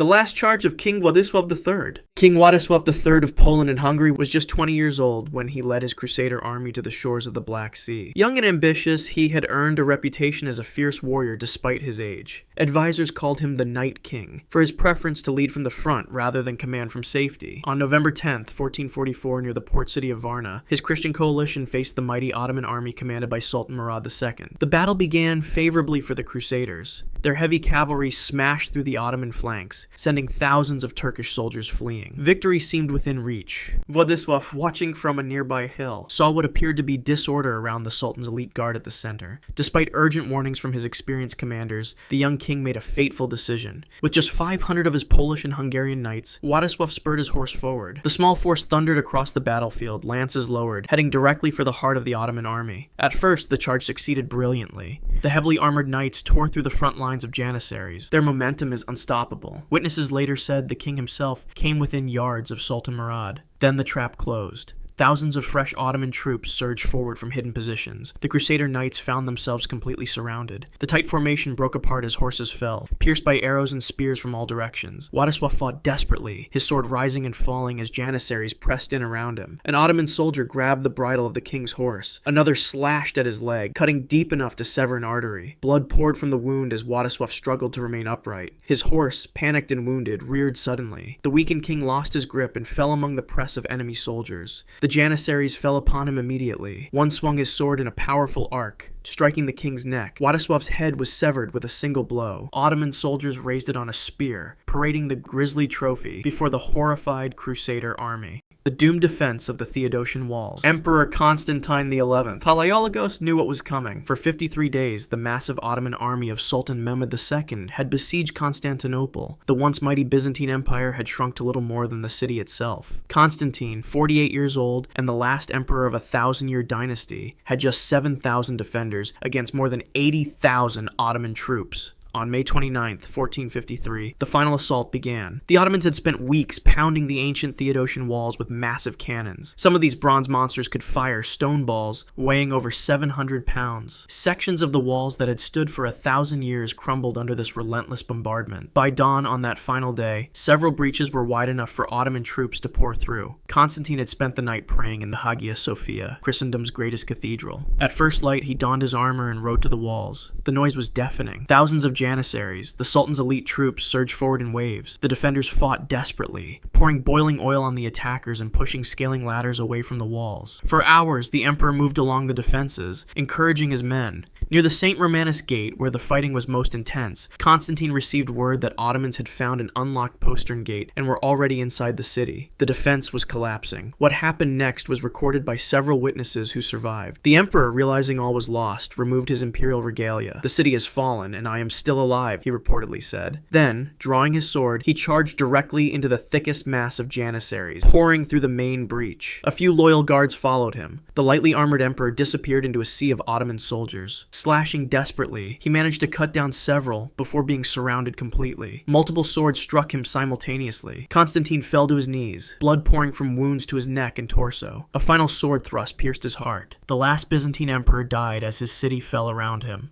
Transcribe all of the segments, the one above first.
The last charge of King Władysław III. King Władysław III of Poland and Hungary was just 20 years old when he led his crusader army to the shores of the Black Sea. Young and ambitious, he had earned a reputation as a fierce warrior despite his age. Advisors called him the Night King for his preference to lead from the front rather than command from safety. On November 10th, 1444, near the port city of Varna, his Christian coalition faced the mighty Ottoman army commanded by Sultan Murad II. The battle began favorably for the Crusaders. Their heavy cavalry smashed through the Ottoman flanks, sending thousands of Turkish soldiers fleeing. Victory seemed within reach. Władysław, watching from a nearby hill, saw what appeared to be disorder around the Sultan's elite guard at the center. Despite urgent warnings from his experienced commanders, the young king made a fateful decision. With just 500 of his Polish and Hungarian knights, Władysław spurred his horse forward. The small force thundered across the battlefield, lances lowered, heading directly for the heart of the Ottoman army. At first, the charge succeeded brilliantly. The heavily armored knights tore through the front lines of Janissaries. Their momentum is unstoppable. Witnesses later said the king himself came within yards of Sultan Murad. Then the trap closed. Thousands of fresh Ottoman troops surged forward from hidden positions. The Crusader knights found themselves completely surrounded. The tight formation broke apart as horses fell, pierced by arrows and spears from all directions. Władysław fought desperately, his sword rising and falling as Janissaries pressed in around him. An Ottoman soldier grabbed the bridle of the king's horse. Another slashed at his leg, cutting deep enough to sever an artery. Blood poured from the wound as Władysław struggled to remain upright. His horse, panicked and wounded, reared suddenly. The weakened king lost his grip and fell among the press of enemy soldiers. The Janissaries fell upon him immediately. One swung his sword in a powerful arc, striking the king's neck. Władysław's head was severed with a single blow. Ottoman soldiers raised it on a spear, parading the grisly trophy before the horrified Crusader army. The doomed defense of the Theodosian walls. Emperor Constantine XI Palaiologos knew what was coming. For 53 days, the massive Ottoman army of Sultan Mehmed II had besieged Constantinople. The once mighty Byzantine Empire had shrunk to little more than the city itself. Constantine, 48 years old and the last emperor of a 1,000-year dynasty, had just 7,000 defenders against more than 80,000 Ottoman troops. On May 29, 1453, the final assault began. The Ottomans had spent weeks pounding the ancient Theodosian walls with massive cannons. Some of these bronze monsters could fire stone balls weighing over 700 pounds. Sections of the walls that had stood for 1,000 years crumbled under this relentless bombardment. By dawn on that final day, several breaches were wide enough for Ottoman troops to pour through. Constantine had spent the night praying in the Hagia Sophia, Christendom's greatest cathedral. At first light, he donned his armor and rode to the walls. The noise was deafening. Thousands of Janissaries, the Sultan's elite troops, surged forward in waves. The defenders fought desperately, pouring boiling oil on the attackers and pushing scaling ladders away from the walls. For hours, the emperor moved along the defenses, encouraging his men. Near the St. Romanus Gate, where the fighting was most intense, Constantine received word that Ottomans had found an unlocked postern gate and were already inside the city. The defense was collapsing. What happened next was recorded by several witnesses who survived. The emperor, realizing all was lost, removed his imperial regalia. "The city has fallen, and I am still alive," he reportedly said. Then, drawing his sword, he charged directly into the thickest mass of Janissaries, pouring through the main breach. A few loyal guards followed him. The lightly armored emperor disappeared into a sea of Ottoman soldiers. Slashing desperately, he managed to cut down several before being surrounded completely. Multiple swords struck him simultaneously. Constantine fell to his knees, blood pouring from wounds to his neck and torso. A final sword thrust pierced his heart. The last Byzantine emperor died as his city fell around him.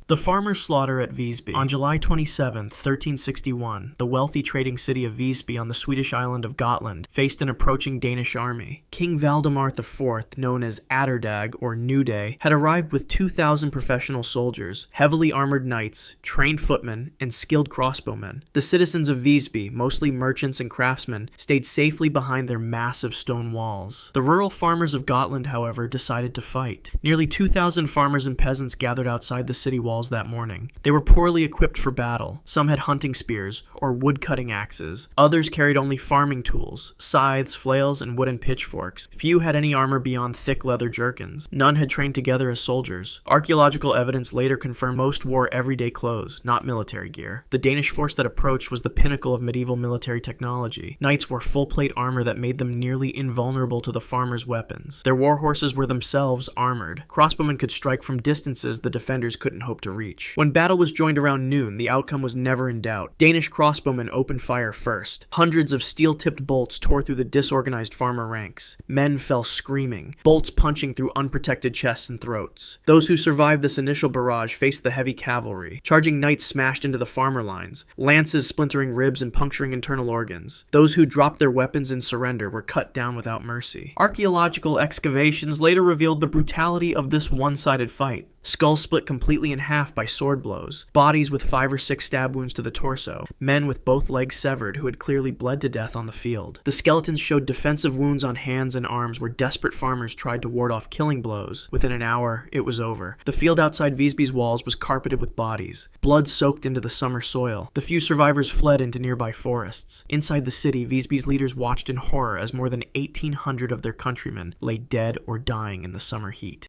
The farmer's slaughter at Visby. On July 27, 1361, the wealthy trading city of Visby on the Swedish island of Gotland faced an approaching Danish army. King Valdemar IV, known as Atterdag or New Day, had arrived with 2,000 professional soldiers, heavily armored knights, trained footmen, and skilled crossbowmen. The citizens of Visby, mostly merchants and craftsmen, stayed safely behind their massive stone walls. The rural farmers of Gotland, however, decided to fight. Nearly 2,000 farmers and peasants gathered outside the city walls that morning. They were poorly equipped for battle. Some had hunting spears or wood-cutting axes. Others carried only farming tools, scythes, flails, and wooden pitchforks. Few had any armor beyond thick leather jerkins. None had trained together as soldiers. Archaeological evidence later confirmed most wore everyday clothes, not military gear. The Danish force that approached was the pinnacle of medieval military technology. Knights wore full-plate armor that made them nearly invulnerable to the farmers' weapons. Their war horses were themselves armored. Crossbowmen could strike from distances the defenders couldn't hope to reach. When battle was joined around noon, the outcome was never in doubt. Danish crossbowmen opened fire first. Hundreds of steel-tipped bolts tore through the disorganized farmer ranks. Men fell screaming, bolts punching through unprotected chests and throats. Those who survived this initial barrage faced the heavy cavalry. Charging knights smashed into the farmer lines, lances splintering ribs and puncturing internal organs. Those who dropped their weapons in surrender were cut down without mercy. Archaeological excavations later revealed the brutality of this one-sided fight. Skulls split completely in half by sword blows, bodies with 5 or 6 stab wounds to the torso, men with both legs severed who had clearly bled to death on the field. The skeletons showed defensive wounds on hands and arms where desperate farmers tried to ward off killing blows. Within an hour, it was over. The field outside Visby's walls was carpeted with bodies. Blood soaked into the summer soil. The few survivors fled into nearby forests. Inside the city, Visby's leaders watched in horror as more than 1,800 of their countrymen lay dead or dying in the summer heat.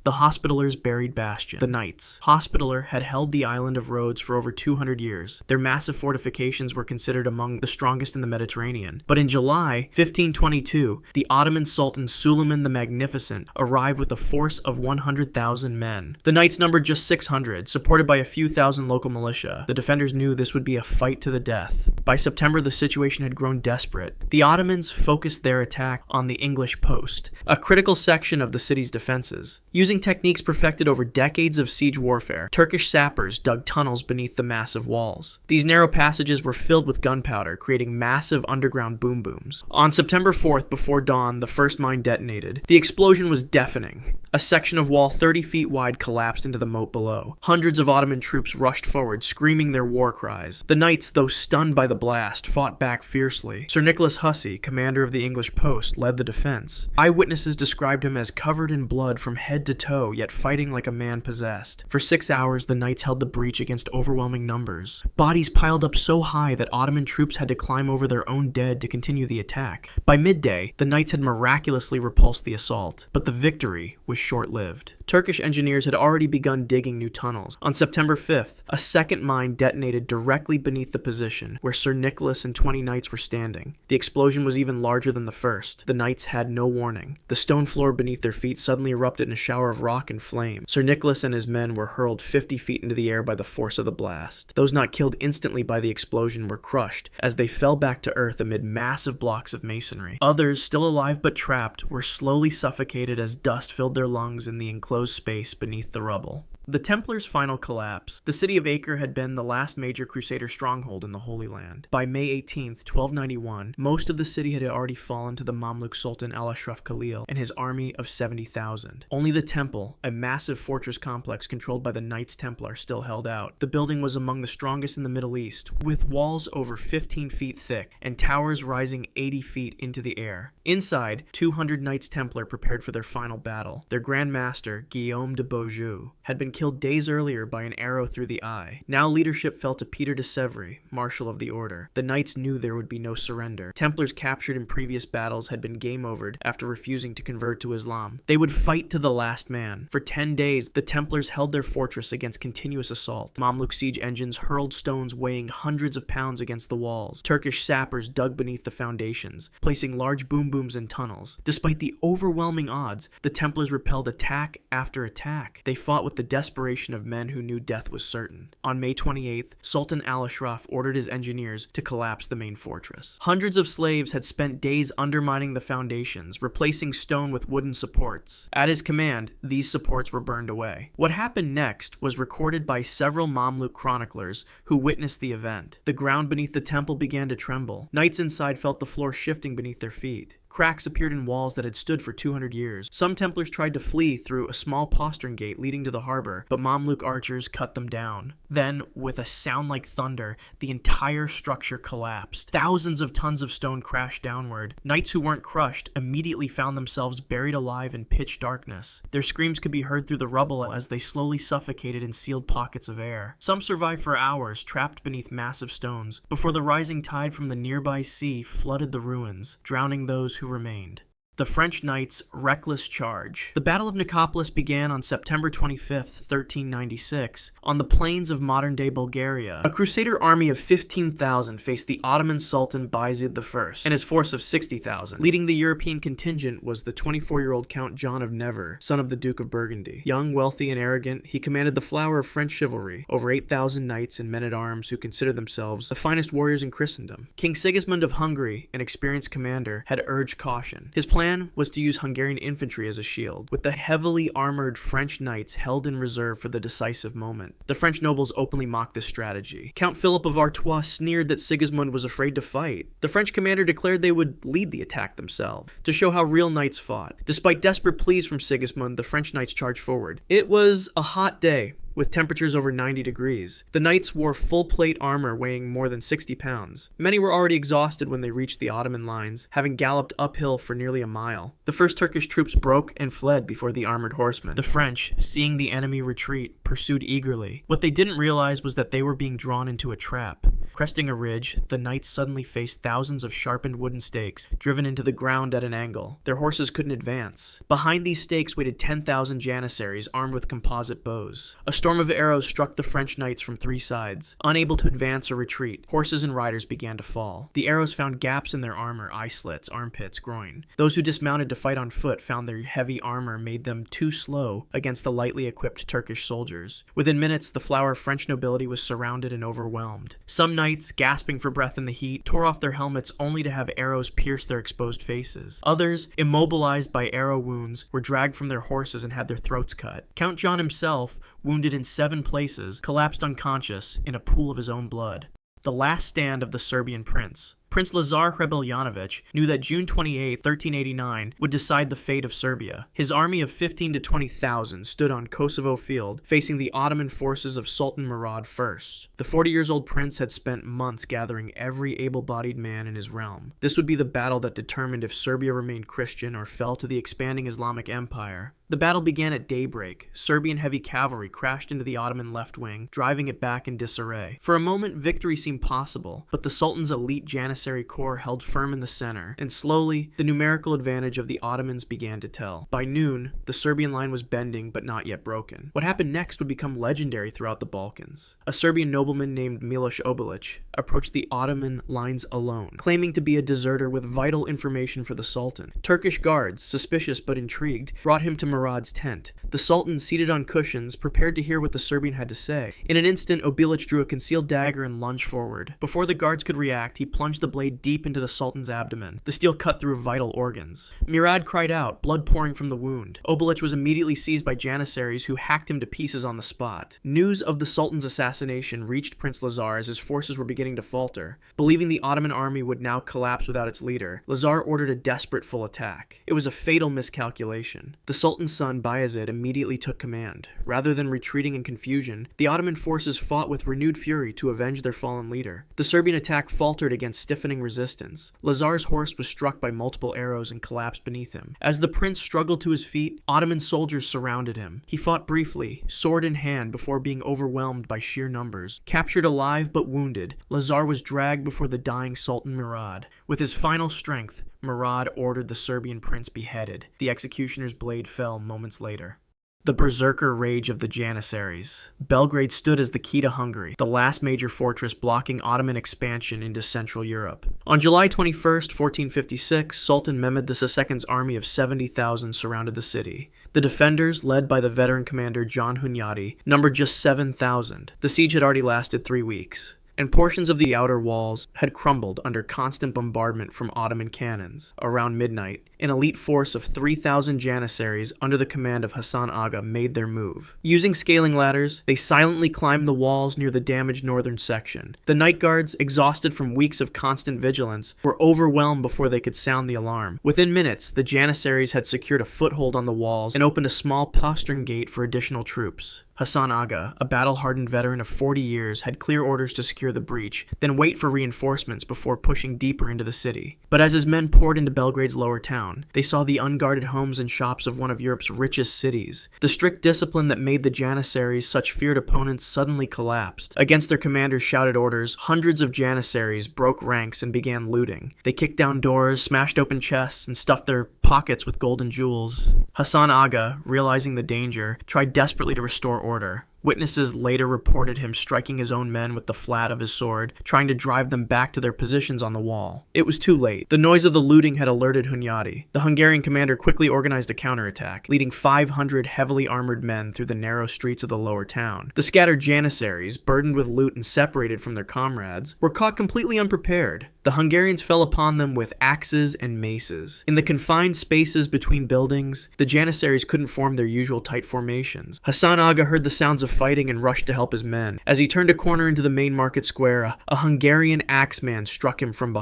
The Hospitallers' buried bastion. The Knights. Hospitaller had held the island of Rhodes for over 200 years. Their massive fortifications were considered among the strongest in the Mediterranean. But in July 1522, the Ottoman Sultan Suleiman the Magnificent arrived with a force of 100,000 men. The Knights numbered just 600, supported by a few thousand local militia. The defenders knew this would be a fight to the death. By September, the situation had grown desperate. The Ottomans focused their attack on the English post, a critical section of the city's defenses. Using techniques perfected over decades of siege warfare, Turkish sappers dug tunnels beneath the massive walls. These narrow passages were filled with gunpowder, creating massive underground boom booms. On September 4th, before dawn, the first mine detonated. The explosion was deafening. A section of wall 30 feet wide collapsed into the moat below. Hundreds of Ottoman troops rushed forward, screaming their war cries. The knights, though stunned by the blast, fought back fiercely. Sir Nicholas Hussey, commander of the English post, led the defense. Eyewitnesses described him as covered in blood from head to toe, yet fighting like a man possessed. For 6 hours, the knights held the breach against overwhelming numbers. Bodies piled up so high that Ottoman troops had to climb over their own dead to continue the attack. By midday, the knights had miraculously repulsed the assault, but the victory was short-lived. Turkish engineers had already begun digging new tunnels. On September 5th, a second mine detonated directly beneath the position where Sir Nicholas and 20 knights were standing. The explosion was even larger than the first. The knights had no warning. The stone floor beneath their feet suddenly erupted in a shower of rock and flame. Sir Nicholas and his men were hurled 50 feet into the air by the force of the blast. Those not killed instantly by the explosion were crushed as they fell back to earth amid massive blocks of masonry. Others, still alive but trapped, were slowly suffocated as dust filled their lungs in the enclosed space beneath the rubble. The Templars' final collapse. The city of Acre had been the last major Crusader stronghold in the Holy Land. By May 18, 1291, most of the city had already fallen to the Mamluk Sultan Al-Ashraf Khalil and his army of 70,000. Only the temple, a massive fortress complex controlled by the Knights Templar, still held out. The building was among the strongest in the Middle East, with walls over 15 feet thick and towers rising 80 feet into the air. Inside, 200 Knights Templar prepared for their final battle. Their Grand Master, Guillaume de Beaujeu, had been killed days earlier by an arrow through the eye. Now leadership fell to Peter de Sèvres, Marshal of the Order. The Knights knew there would be no surrender. Templars captured in previous battles had been game-overed after refusing to convert to Islam. They would fight to the last man. For 10 days, the Templars held their fortress against continuous assault. Mamluk siege engines hurled stones weighing hundreds of pounds against the walls. Turkish sappers dug beneath the foundations, placing large boom booms in tunnels. Despite the overwhelming odds, the Templars repelled attack after attack. They fought with the desperation of men who knew death was certain. On May 28th, Sultan Al-Ashraf ordered his engineers to collapse the main fortress. Hundreds of slaves had spent days undermining the foundations, replacing stone with wooden supports. At his command, these supports were burned away. What happened next was recorded by several Mamluk chroniclers who witnessed the event. The ground beneath the temple began to tremble. Knights inside felt the floor shifting beneath their feet. Cracks appeared in walls that had stood for 200 years. Some Templars tried to flee through a small postern gate leading to the harbor, but Mamluk archers cut them down. Then, with a sound like thunder, the entire structure collapsed. Thousands of tons of stone crashed downward. Knights who weren't crushed immediately found themselves buried alive in pitch darkness. Their screams could be heard through the rubble as they slowly suffocated in sealed pockets of air. Some survived for hours, trapped beneath massive stones, before the rising tide from the nearby sea flooded the ruins, drowning those who remained. The French knights' reckless charge. The Battle of Nicopolis began on September 25th, 1396, on the plains of modern-day Bulgaria. A crusader army of 15,000 faced the Ottoman Sultan Bayezid I and his force of 60,000. Leading the European contingent was the 24-year-old Count John of Nevers, son of the Duke of Burgundy. Young, wealthy, and arrogant, he commanded the flower of French chivalry, over 8,000 knights and men-at-arms who considered themselves the finest warriors in Christendom. King Sigismund of Hungary, an experienced commander, had urged caution. His plan was to use Hungarian infantry as a shield, with the heavily armored French knights held in reserve for the decisive moment. The French nobles openly mocked this strategy. Count Philip of Artois sneered that Sigismund was afraid to fight. The French commander declared they would lead the attack themselves, to show how real knights fought. Despite desperate pleas from Sigismund, the French knights charged forward. It was a hot day, with temperatures over 90 degrees. The knights wore full-plate armor weighing more than 60 pounds. Many were already exhausted when they reached the Ottoman lines, having galloped uphill for nearly a mile. The first Turkish troops broke and fled before the armored horsemen. The French, seeing the enemy retreat, pursued eagerly. What they didn't realize was that they were being drawn into a trap. Cresting a ridge, the knights suddenly faced thousands of sharpened wooden stakes, driven into the ground at an angle. Their horses couldn't advance. Behind these stakes waited 10,000 janissaries armed with composite bows. A storm of arrows struck the French knights from three sides. Unable to advance or retreat, horses and riders began to fall. The arrows found gaps in their armor, eye slits, armpits, groin. Those who dismounted to fight on foot found their heavy armor made them too slow against the lightly equipped Turkish soldiers. Within minutes, the flower of French nobility was surrounded and overwhelmed. Some knights, gasping for breath in the heat, tore off their helmets only to have arrows pierce their exposed faces. Others, immobilized by arrow wounds, were dragged from their horses and had their throats cut. Count John himself, wounded in 7 places, collapsed unconscious in a pool of his own blood. The last stand of the Serbian prince. Prince Lazar Hrebeljanović knew that June 28, 1389, would decide the fate of Serbia. His army of 15 to 20,000 stood on Kosovo Field, facing the Ottoman forces of Sultan Murad I. The 40-year-old prince had spent months gathering every able-bodied man in his realm. This would be the battle that determined if Serbia remained Christian or fell to the expanding Islamic Empire. The battle began at daybreak. Serbian heavy cavalry crashed into the Ottoman left wing, driving it back in disarray. For a moment, victory seemed possible, but the Sultan's elite Janissary corps held firm in the center, and slowly, the numerical advantage of the Ottomans began to tell. By noon, the Serbian line was bending but not yet broken. What happened next would become legendary throughout the Balkans. A Serbian nobleman named Miloš Obilić approached the Ottoman lines alone, claiming to be a deserter with vital information for the Sultan. Turkish guards, suspicious but intrigued, brought him to Murad's tent. The Sultan, seated on cushions, prepared to hear what the Serbian had to say. In an instant, Obilić drew a concealed dagger and lunged forward. Before the guards could react, he plunged the blade deep into the Sultan's abdomen. The steel cut through vital organs. Murad cried out, blood pouring from the wound. Obilić was immediately seized by janissaries who hacked him to pieces on the spot. News of the Sultan's assassination reached Prince Lazar as his forces were beginning to falter. Believing the Ottoman army would now collapse without its leader, Lazar ordered a desperate full attack. It was a fatal miscalculation. The Sultan's son Bayezid immediately took command. Rather than retreating in confusion, the Ottoman forces fought with renewed fury to avenge their fallen leader. The Serbian attack faltered against stiffening resistance. Lazar's horse was struck by multiple arrows and collapsed beneath him. As the prince struggled to his feet, Ottoman soldiers surrounded him. He fought briefly, sword in hand, before being overwhelmed by sheer numbers. Captured alive but wounded, Lazar was dragged before the dying Sultan Murad. With his final strength, Murad ordered the Serbian prince beheaded. The executioner's blade fell moments later. The berserker rage of the Janissaries. Belgrade stood as the key to Hungary, the last major fortress blocking Ottoman expansion into Central Europe. On July 21, 1456, Sultan Mehmed II's army of 70,000 surrounded the city. The defenders, led by the veteran commander John Hunyadi, numbered just 7,000. The siege had already lasted 3 weeks, and portions of the outer walls had crumbled under constant bombardment from Ottoman cannons. Around midnight, an elite force of 3,000 janissaries under the command of Hassan Aga made their move. Using scaling ladders, they silently climbed the walls near the damaged northern section. The night guards, exhausted from weeks of constant vigilance, were overwhelmed before they could sound the alarm. Within minutes, the janissaries had secured a foothold on the walls and opened a small postern gate for additional troops. Hassan Aga, a battle-hardened veteran of 40 years, had clear orders to secure the breach, then wait for reinforcements before pushing deeper into the city. But as his men poured into Belgrade's lower town, they saw the unguarded homes and shops of one of Europe's richest cities. The strict discipline that made the Janissaries such feared opponents suddenly collapsed. Against their commander's shouted orders, hundreds of Janissaries broke ranks and began looting. They kicked down doors, smashed open chests, and stuffed their pockets with gold and jewels. Hassan Aga, realizing the danger, tried desperately to restore order. Witnesses later reported him striking his own men with the flat of his sword, trying to drive them back to their positions on the wall. It was too late. The noise of the looting had alerted Hunyadi. The Hungarian commander quickly organized a counterattack, leading 500 heavily armored men through the narrow streets of the lower town. The scattered Janissaries, burdened with loot and separated from their comrades, were caught completely unprepared. The Hungarians fell upon them with axes and maces. In the confined spaces between buildings, the Janissaries couldn't form their usual tight formations. Hassan Aga heard the sounds of fighting and rushed to help his men. As he turned a corner into the main market square, a Hungarian axeman struck him from behind.